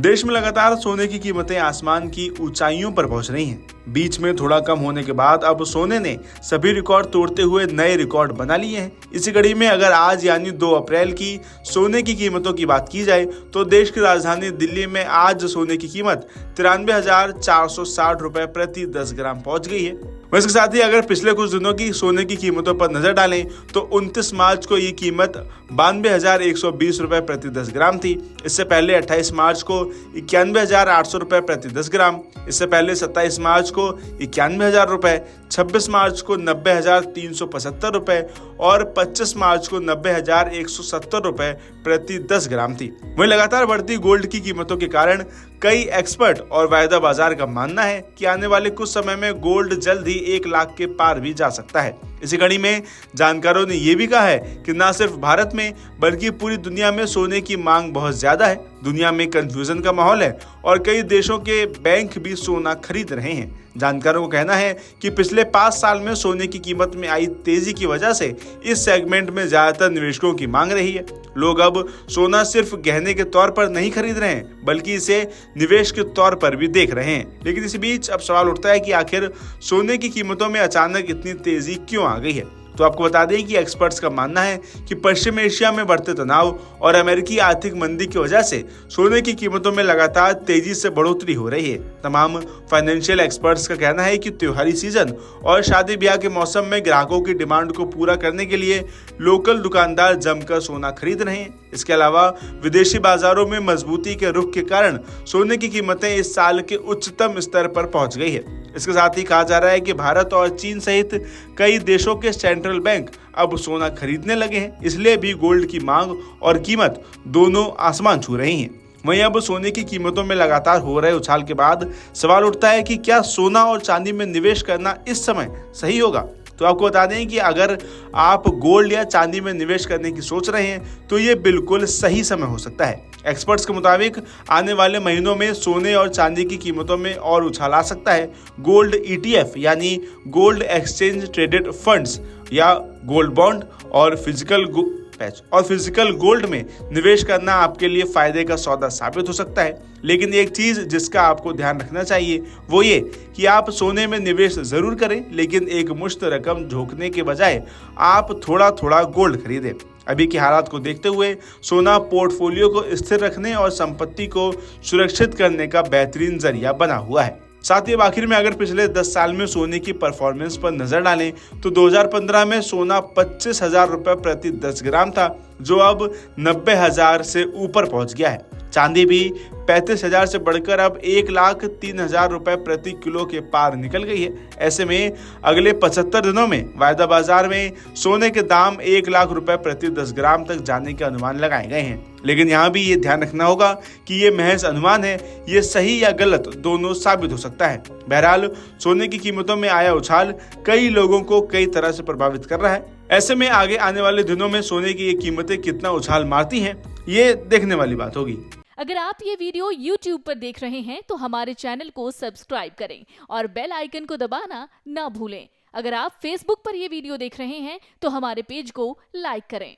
देश में लगातार सोने की कीमतें आसमान की ऊंचाइयों पर पहुंच रही हैं। बीच में थोड़ा कम होने के बाद अब सोने ने सभी रिकॉर्ड तोड़ते हुए नए रिकॉर्ड बना लिए हैं। इसी कड़ी में अगर आज यानी 2 अप्रैल की सोने की कीमतों की बात की जाए तो देश की राजधानी दिल्ली में आज सोने की कीमत 93,460 रुपए प्रति 10 ग्राम पहुंच गई है। इसके साथ ही अगर पिछले कुछ दिनों की सोने की कीमतों पर नजर डालें तो 29 मार्च को ये कीमत 92,120 रुपए प्रति 10 ग्राम थी। इससे पहले 28 मार्च को 91,800 रुपए प्रति 10 ग्राम, इससे पहले 27 मार्च को 91,000 रुपए, 26 मार्च को 90,375 रुपए और 25 मार्च को 90,170 रुपए प्रति 10 ग्राम थी। वहीं लगातार बढ़ती गोल्ड की कीमतों के कारण कई एक्सपर्ट और वायदा बाजार का मानना है कि आने वाले कुछ समय में गोल्ड जल्द ही 1 लाख के पार भी जा सकता है। इसी कड़ी में जानकारों ने यह भी कहा है कि न सिर्फ भारत में बल्कि पूरी दुनिया में सोने की मांग बहुत ज्यादा है। दुनिया में कंफ्यूजन का माहौल है और कई देशों के बैंक भी सोना खरीद रहे हैं। जानकारों का कहना है कि पिछले 5 साल में सोने की कीमत में आई तेजी की वजह से इस सेगमेंट में ज्यादातर निवेशकों की मांग रही है। लोग अब सोना सिर्फ गहने के तौर पर नहीं खरीद रहे हैं बल्कि इसे निवेश के तौर पर भी देख रहे हैं। लेकिन इसी बीच अब सवाल उठता है कि आखिर सोने की कीमतों में अचानक इतनी तेजी क्यों आ गई है। तो आपको बता दें कि एक्सपर्ट्स का मानना है कि पश्चिम एशिया में बढ़ते तनाव और अमेरिकी आर्थिक मंदी की वजह से सोने की कीमतों में लगातार तेजी से बढ़ोतरी हो रही है। तमाम फाइनेंशियल एक्सपर्ट्स का कहना है कि त्योहारी सीजन और शादी ब्याह के मौसम में ग्राहकों की डिमांड को पूरा करने के लिए लोकल दुकानदार जमकर सोना खरीद रहे हैं। इसके अलावा विदेशी बाजारों में मजबूती के रुख के कारण सोने की कीमतें इस साल के उच्चतम स्तर पर पहुंच गई है। इसके साथ ही कहा जा रहा है कि भारत और चीन सहित कई देशों के सेंट्रल बैंक अब सोना खरीदने लगे हैं, इसलिए भी गोल्ड की मांग और कीमत दोनों आसमान छू रही हैं। वहीं अब सोने की कीमतों में लगातार हो रहे उछाल के बाद सवाल उठता है कि क्या सोना और चांदी में निवेश करना इस समय सही होगा। तो आपको बता दें कि अगर आप गोल्ड या चांदी में निवेश करने की सोच रहे हैं तो ये बिल्कुल सही समय हो सकता है। एक्सपर्ट्स के मुताबिक आने वाले महीनों में सोने और चांदी की कीमतों में और उछाल आ सकता है। गोल्ड ETF यानी गोल्ड एक्सचेंज ट्रेडेड फंड्स या गोल्ड बॉन्ड और फिजिकल गोल्ड में निवेश करना आपके लिए फायदे का सौदा साबित हो सकता है। लेकिन एक चीज जिसका आपको ध्यान रखना चाहिए वो ये कि आप सोने में निवेश जरूर करें, लेकिन एक मुश्त रकम झोंकने के बजाय आप थोड़ा थोड़ा गोल्ड खरीदें। अभी के हालात को देखते हुए सोना पोर्टफोलियो को स्थिर रखने और संपत्ति को सुरक्षित करने का बेहतरीन जरिया बना हुआ है। साथ ही आखिर में अगर पिछले 10 साल में सोने की परफॉर्मेंस पर नजर डालें तो 2015 में सोना 25,000 रुपए प्रति 10 ग्राम था, जो अब 90,000 से ऊपर पहुंच गया है। चांदी भी 35,000 से बढ़कर अब 1,03,000 रुपए प्रति किलो के पार निकल गई है। ऐसे में अगले 75 दिनों में वायदा बाजार में सोने के दाम 1 लाख रुपए प्रति 10 ग्राम तक जाने के अनुमान लगाए गए हैं। लेकिन यहाँ भी ये ध्यान रखना होगा कि ये महज अनुमान है, ये सही या गलत दोनों साबित हो सकता है। बहरहाल सोने की कीमतों में आया उछाल कई लोगों को कई तरह से प्रभावित कर रहा है। ऐसे में आगे आने वाले दिनों में सोने की ये कीमतें कितना उछाल मारती हैं, ये देखने वाली बात होगी। अगर आप ये वीडियो YouTube पर देख रहे हैं तो हमारे चैनल को सब्सक्राइब करें और बेल आइकन को दबाना ना भूलें। अगर आप Facebook पर ये वीडियो देख रहे हैं तो हमारे पेज को लाइक करें।